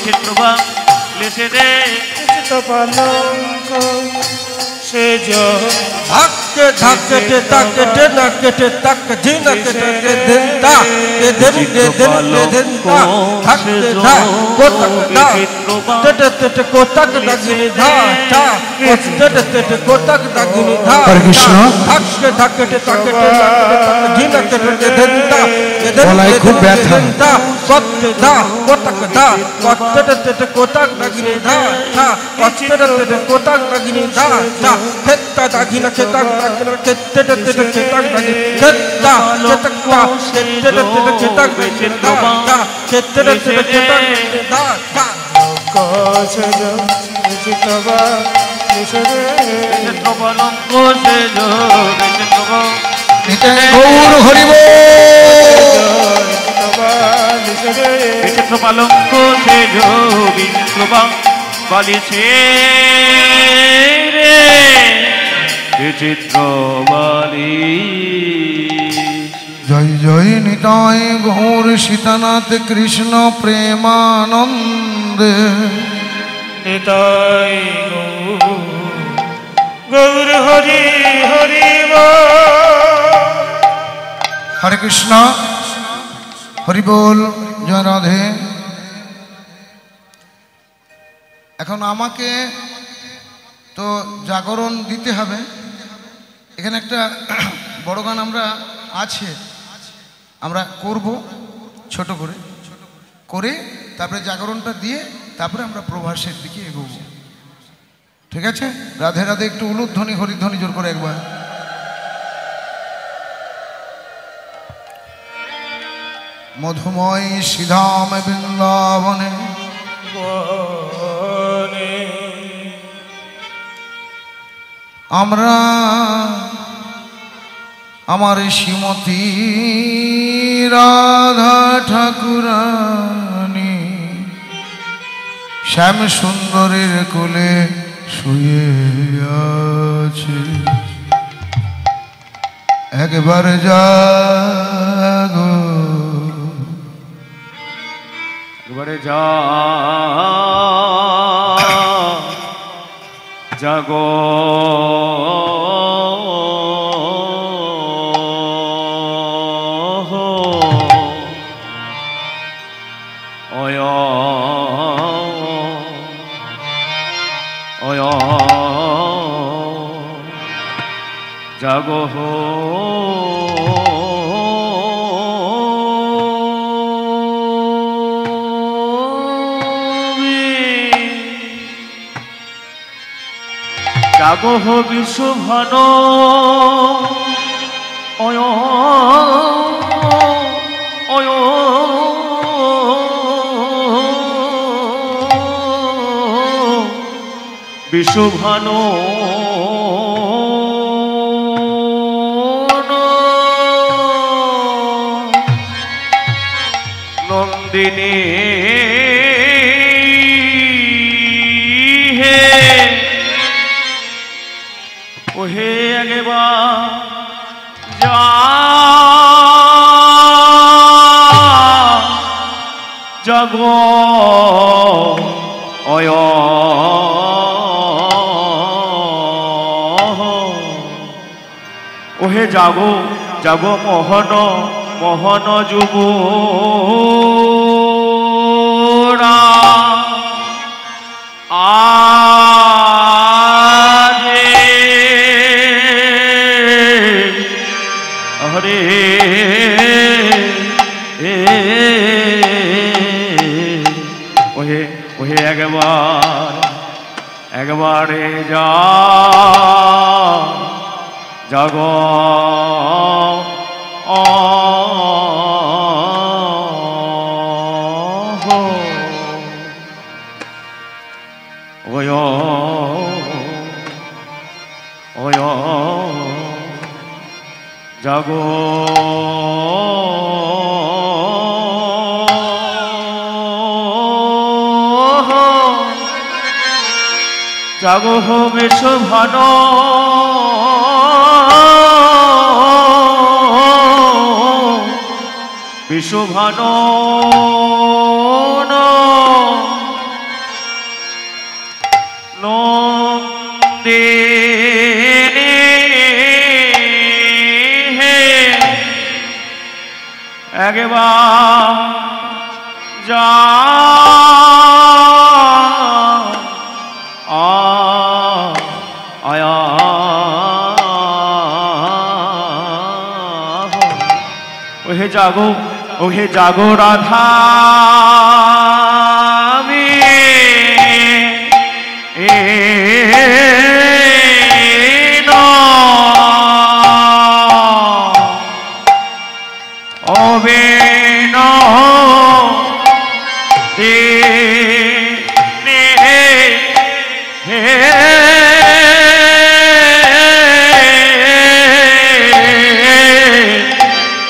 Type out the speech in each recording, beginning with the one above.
বিচিত্রবা লেসে দে পালঙ্ক সেজ ধাক্কে ধাক্কে ধাক্কে ধাক্কে ধাক্কে ঝিনকে দেনতা দেন দেনতা ধাক্কে ধা কোতক দা তেতে তেতে কোতক দাগিনি ধা চা তেতে তেতে কোতক দাগিনি ধা হরে কৃষ্ণ ধাক্কে ধাক্কে ধাক্কে ঝিনকে দেনতা গলায় খুব ব্যথা কত্তে ধা কোতক দা কত্তে তেতে কোতক দাগিনি ধা চা কত্তে তেতে কোতক দাগিনি ধা চা খেত্তা দাগিনা খেতাক দাগিনা খেত্তে তেতে খেতাক দাগিনা খেত্তা খেতাকটা খেত্তে তেতে খেতাক দাগিনা ধা খেত্তে তেতে খেতাক দাগিনা ধা কসজ বিচিত্রবা নিশরে বিচিত্রবা লঙ্ক সেজ বিচিত্রবা গৌর হরি বল বিচিত্রবা লঙ্ক সেজ বিচিত্রবা বালিছে রে বিচিত্রবালি জয় জয় নিতাই গৌর সীতানাথ কৃষ্ণ প্রেমানন্দে নিতাই গৌর হরি হরি হরে কৃষ্ণ হরি বল জয় রাধে। এখন আমাকে তো জাগরণ দিতে হবে। এখানে একটা বড় গান আমরা আছে, আমরা করব ছোট করে করে তারপরে জাগরণটা দিয়ে তারপরে আমরা প্রভাসের দিকে এগোব। ঠিক আছে? রাধে রাধে। একটু উলুধ্বনি হরিধ্বনি জোর করে একবার। মধুময় শ্রীধাম বৃন্দাবনে আমরা আমার শ্রীমতী রাধা ঠাকুরানী শ্যাম সুন্দরের কোলে শুয়ে আছে। একবার জাগো, একবারে জাগো জাগো জাগো বিশ্বভান অয় অয় বিশ্বভান নন্দিনী হে ওহে আগেবার জাগো অয় ওহে জাগো জাগো মোহন মোহন যুবরা আরে হরে ওহে ওহে একবারে জাগো জাগো জাগো বিশ্বভান বিশ্বভান একবার যা আয়া ওহে জাগো, ওহে জাগো রাধা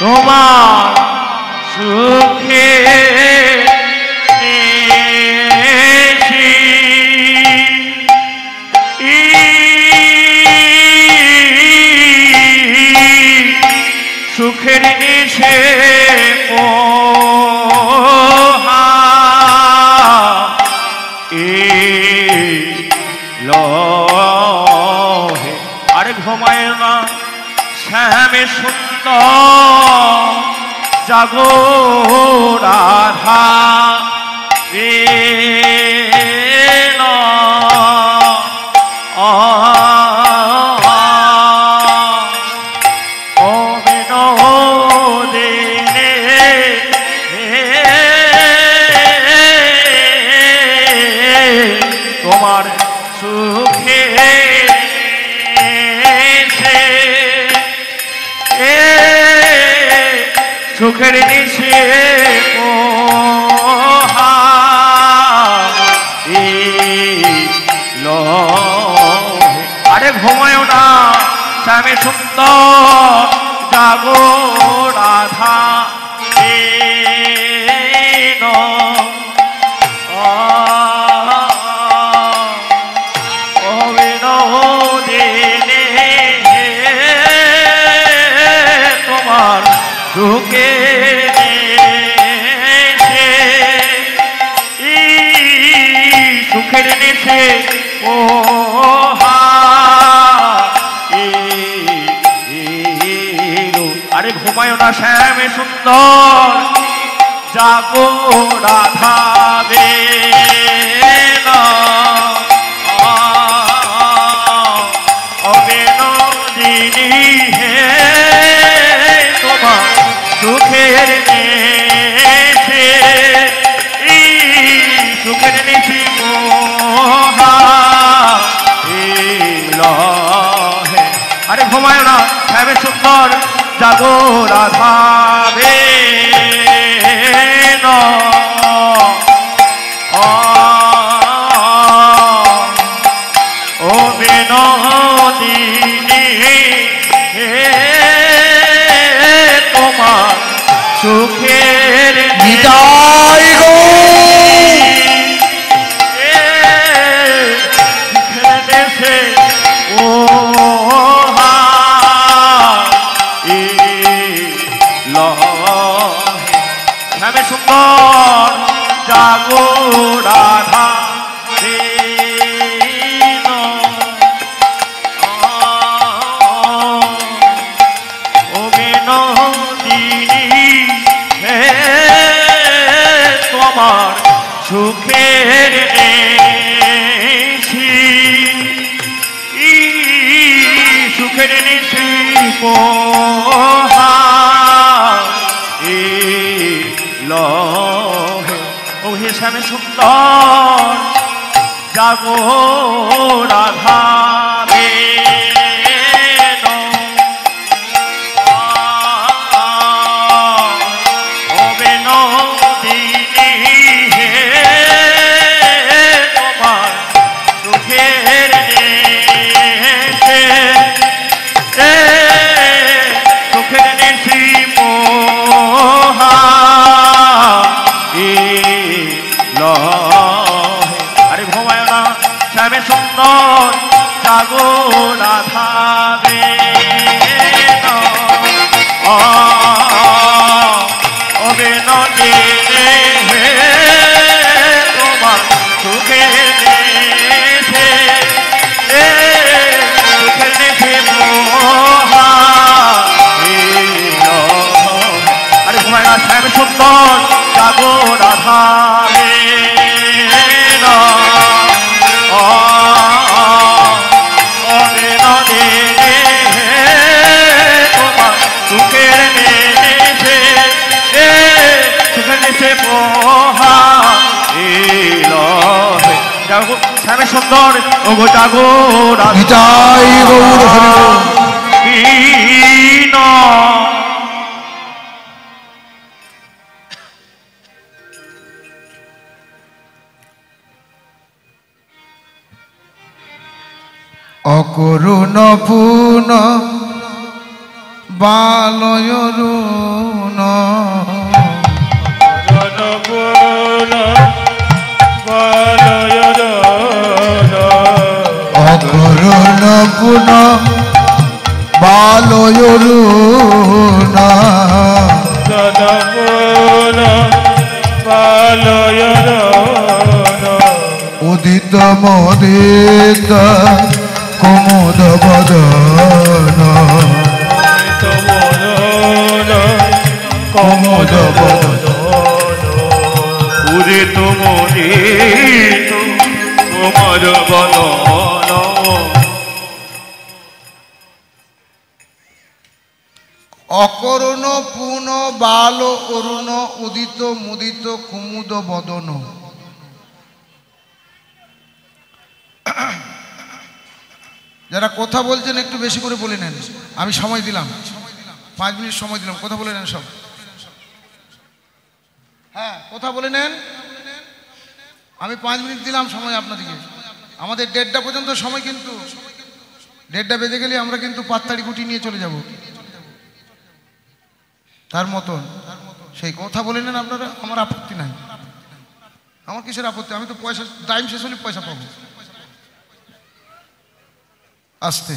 তোমার সুখে সুখের নিশে আরে ঘুমায় না শ্যামে সুন্দর জাগো রাধা তোমার সুখে সুখের নিশে আরে ঘুমায় না শ্যামে সুন্দর জাগো রাধা তোমার সুখে সুখের নেশে আরে ঘুমায় না শ্যামে সুন্দর জাগো রাধা সুখের নেশে সুখের নেশে আরে ঘুমায় না শ্যামে সুন্দর জাগো রাধা ও বিনোদিনী তোমার সুখের বিদায় গো দেশে ও শ্যামে সুন্দর জাগো রাধা তোমার সুখের নেশি সুখের নেশি ওহে শ্যামে সুন্দর জাগো রাধা আরে ঘুমায় না শ্যামে সুন্দর জাগো রাধা তোমার সুখের নেশে সুখের নেশে আরে ঘুমায় না শ্যামে জাগো শ্যামে সুন্দর ও গো জাগো নিতাই গৌর হরি বল। অকরুণ পুন বালয়রুণ অকরুণ পুন বালয়রুণ উদিত মোদিত কুমুদ বদন কুমুদ বদন উদিত মোদিত কুমুদ বদন অকরুণ পুন বাল অরুণ উদিত মুদিত কুমুদ বদন। যারা কথা বলছেন একটু বেশি করে বলে নেন, আমি সময় দিলাম 5 মিনিট সময় দিলাম, কথা বলে নেন সব। হ্যাঁ কথা বলে নেন, আমি 5 মিনিট দিলাম সময় আপনাদেরকে। আমাদের 1:30 পর্যন্ত সময়, কিন্তু 1:30 বেজে গেলে আমরা কিন্তু পাত্তাড়ি গুটি নিয়ে চলে যাব তার মতন। সেই কথা বলে নেন আপনারা, আমার আপত্তি নাই। আমার কিসের আপত্তি? আমি তো পয়সা টাইম শেষ হলে পয়সা পাবো। আস্তে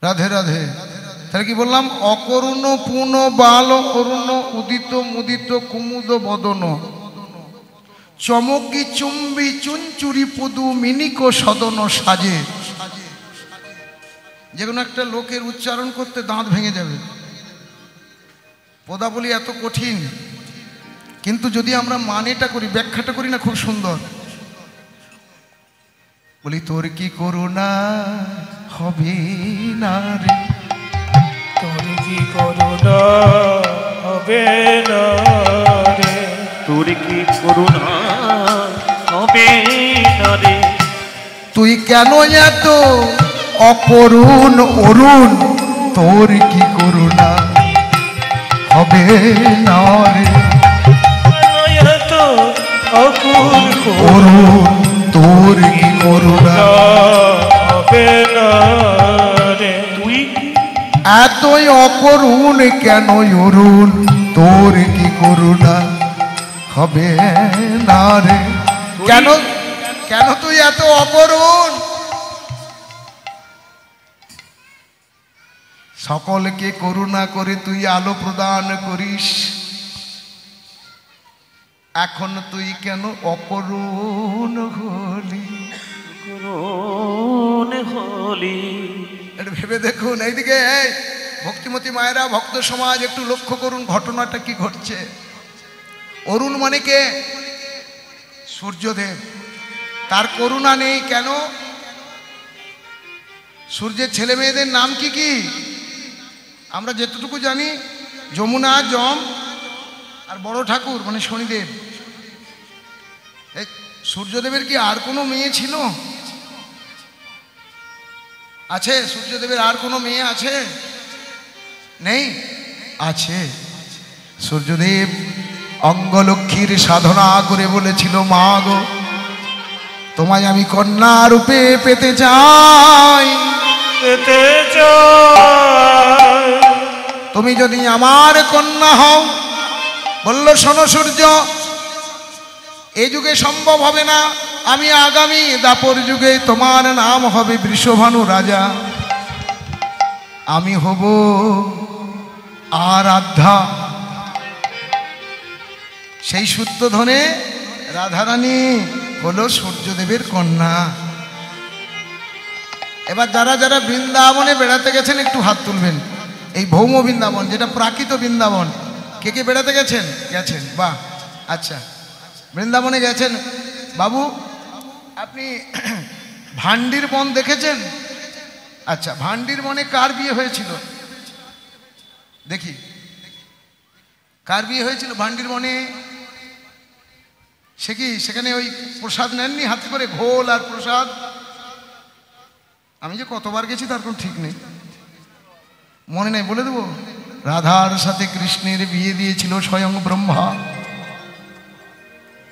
রাধে রাধে। তাহলে কি বললাম? অকরুণ পুন বাল অরুণ উদিত মুদিত কুমুদ বদন চমকি চুম্বি চুনচুরি পদু মিনিক সদন সাজে। যে কোনো একটা লোকের উচ্চারণ করতে দাঁত ভেঙে যাবে। পদাবলী এত কঠিন, কিন্তু যদি আমরা মানেটা করি, ব্যাখ্যাটা করি না, খুব সুন্দর। বলি তোর কি করুণা হবে না রে, তোর কি করুণা হবে না রে, তোর কি করুণা হবে না রে, তুই কেন এত অকরুণ অরুণ, তোর কি করুণা হবে না রে, এত অকুল অরুণ তোর কি করুণা হবে না রে, তুই এতই অকরুণ কেন অরুণ, তোর কি করুণা হবে না রে। কেন কেন তুই এত অকরুণ? সকলকে করুণা করে তুই আলো প্রদান করিস, এখন তুই কেন অকরুণ হলি? করুণ হলি। এটা ভেবে দেখুন। এইদিকে এই ভক্তিমতী মায়েরা, ভক্ত সমাজ, একটু লক্ষ্য করুন ঘটনাটা কি ঘটছে। অরুণ মানে কে? সূর্যদেব। তার করুণা নেই কেন? সূর্যের ছেলে মেয়েদের নাম কি কি আমরা যেতটুকু জানি? যমুনা, যম আর বড় ঠাকুর মানে শনিদেব। এই সূর্যদেবের কি আর কোনো মেয়ে ছিল? আছে? সূর্যদেবের আর কোনো মেয়ে আছে? নেই? আছে। সূর্যদেব অঙ্গলক্ষ্মীর সাধনা করে বলেছিল, মা গো তোমায় আমি কন্যা রূপে পেতে চাই, পেতে চাই, তুমি যদি আমার কন্যা হও। বলল, শোনো সূর্য, এই যুগে সম্ভব হবে না, আমি আগামী দাপর যুগে তোমার নাম হবে বৃষভানু রাজা, আমি হব আরাধ্যা। সেই সূত্র ধরে রাধারানী হলো সূর্যদেবের কন্যা। এবার যারা যারা বৃন্দাবনে বেড়াতে গেছেন একটু হাত তুলবেন। এই ভৌম বৃন্দাবন, যেটা প্রাকৃত বৃন্দাবন, কে কে বেড়াতে গেছেন? গেছেন, বাহ। আচ্ছা, বৃন্দাবনে গেছেন বাবু, আপনি ভান্ডির বন দেখেছেন? আচ্ছা, ভান্ডির বনে কার বিয়ে হয়েছিল দেখি? কার বিয়ে হয়েছিল ভান্ডির বনে? সে কি সেখানে ওই প্রসাদ নেননি হাতে করে, ঘোল আর প্রসাদ? আমি যে কতবার গেছি তার কোনো ঠিক নেই, মনে নেই, বলে দেবো। রাধার সাথে কৃষ্ণের বিয়ে দিয়েছিল স্বয়ং ব্রহ্মা।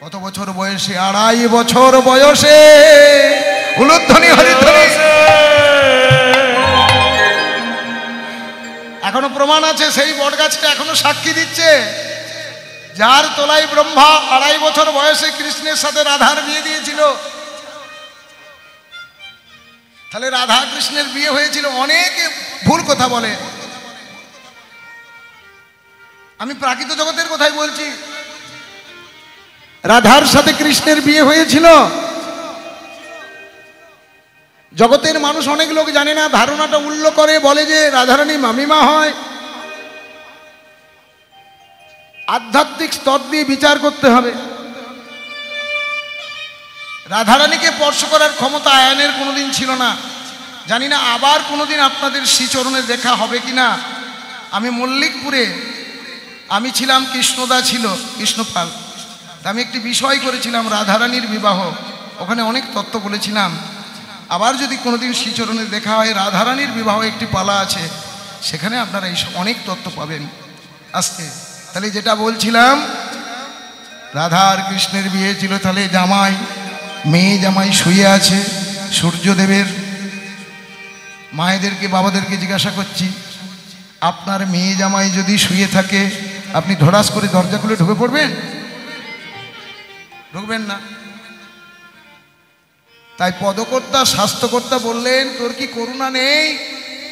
কত বছর বয়সে? 2.5 বছর বয়সে। উলুধ্বনি হরিধ্বনি। এখনো প্রমাণ আছে, সেই বট গাছটা এখনো সাক্ষী দিচ্ছে, যার তলায় ব্রহ্মা 2.5 বছর বয়সে কৃষ্ণের সাথে রাধার বিয়ে দিয়েছিল। তাহলে রাধা কৃষ্ণের বিয়ে হয়েছিল। অনেকে ভুল কথা বলে, আমি প্রাকৃত জগতের কথাই বলছি। রাধার সাথে কৃষ্ণের বিয়ে হয়েছিল। জগতের মানুষ অনেক লোক জানে না, ধারণাটা উল্টো করে, বলে যে রাধারানী মামিমা হয়। আধ্যাত্মিক স্তর দিয়ে বিচার করতে হবে। রাধারানীকে স্পর্শ করার ক্ষমতা আয়নের কোনোদিন ছিল না। জানি না আবার কোনোদিন আপনাদের শ্রীচরণে দেখা হবে কিনা। আমি মল্লিকপুরে, আমি ছিলাম, কৃষ্ণদা ছিল, কৃষ্ণপাল। আমি একটি বিষয় করেছিলাম রাধারানীর বিবাহ, ওখানে অনেক তত্ত্ব বলেছিলাম। আবার যদি কোনোদিন শ্রীচরণে দেখা হয়, রাধারানীর বিবাহ একটি পালা আছে, সেখানে আপনারা এই অনেক তত্ত্ব পাবেন আজকে। তাহলে যেটা বলছিলাম, রাধা আর কৃষ্ণের বিয়ে ছিল। তাহলে জামাই, মেয়ে জামাই শুয়ে আছে সূর্যদেবের। মায়েদেরকে বাবাদেরকে জিজ্ঞাসা করছি, আপনার মেয়ে জামাই যদি শুয়ে থাকে, আপনি ধড়াস করে দরজা খুলে ঢুকে পড়বেন? ঢুকবেন না। তাই পদকর্তা স্বাস্থ্যকর্তা বললেন, তোর কি করুণা নেই?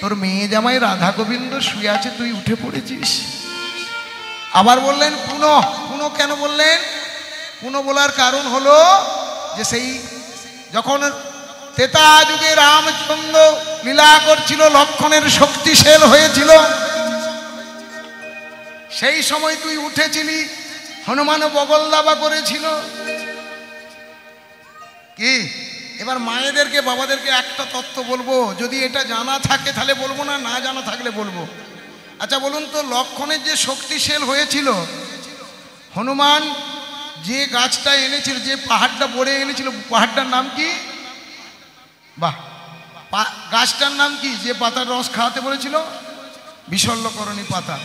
তোর মেয়ে জামাই রাধা গোবিন্দ শুয়ে আছে, তুই উঠে পড়েছিস। আবার বললেন পুনঃ। পুনঃ কেন বললেন? পুনঃ বলার কারণ হলো যে সেই যখন ত্রেতা যুগে রামচন্দ্র লীলা করছিল, লক্ষণের শক্তিশাল হয়েছিল, সেই সময় তুই উঠেছিলি, হনুমান বগল দাবা করেছিল। কি এবার মায়েদেরকে বাবাদেরকে একটা তত্ত্ব বলবো, যদি এটা জানা থাকে তাহলে বলবো, না না জানা থাকলে বলবো। আচ্ছা বলুন তো, লক্ষণের যে শক্তিশাল হয়েছিল, হনুমান যে গাছটা এনেছিল, যে পাহাড়টা বড়ে এনেছিল, পাহাড়টার নাম কি? বাহ, গাছটার নাম কি? যে পাতার রস খাওয়াতে বলেছিল? বিশল্যকরণী পাতা।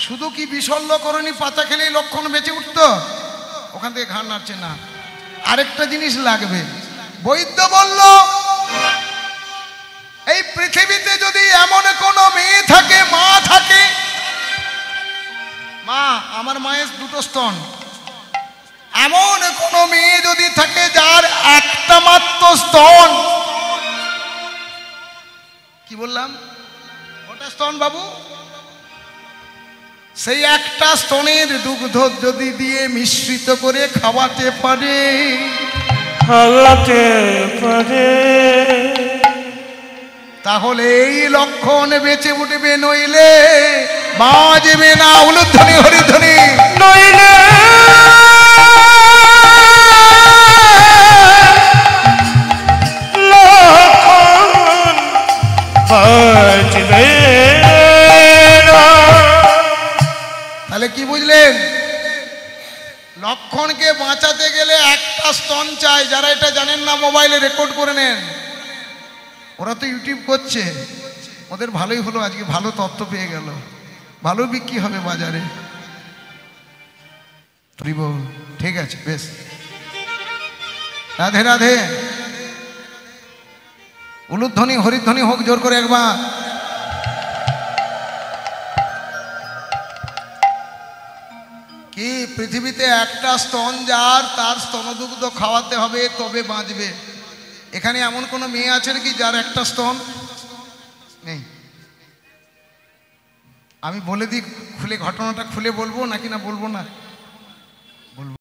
শুধু কি বিশল্যকরণী পাতা খেলেই লক্ষণ বেঁচে উঠতো? ওখান থেকে ঘাড় নাড়ছে না, আরেকটা জিনিস লাগবে। বৈদ্য বলল, এই পৃথিবীতে যদি এমন কোনো মেয়ে থাকে, মা থাকে, মা, আমার মায়ের 2টো স্তন, এমন কোনো মেয়ে যদি থাকে যার একটা মাত্র স্তন, কি বললাম, ওটা স্তন বাবু, সেই একটা স্তনের দুগ্ধ যদি দিয়ে মিশ্রিত করে খাওয়াতে পারে, তাহলে এই লক্ষণ বেঁচে উঠবে, নইলে বাজবে না। উলুধ্বনি হরিধ্বনি। নইলে লক্ষণ বাজবে না। তাহলে কি বুঝলেন? লক্ষণকে বাঁচাতে গেলে একটা স্তন চাই। যারা এটা জানেন না, মোবাইলে রেকর্ড করে নেন। ওরা তো ইউটিউব করছে, ওদের ভালোই হলো, আজকে ভালো তথ্য পেয়ে গেল, ভালো বিক্রি হবে বাজারে। ঠিক আছে, বেশ। রাধে রাধে। উলুধ্বনি হরিধ্বনি হোক জোর করে একবার। কি পৃথিবীতে একটা স্তন যার, তার স্তনদুগ্ধ খাওয়াতে হবে তবে বাঁচবে। এখানে এমন কোনো মেয়ে আছে নাকি যার একটা স্তন নেই? আমি বলে দিই খুলে, ঘটনাটা খুলে বলবো নাকি না বলবো না?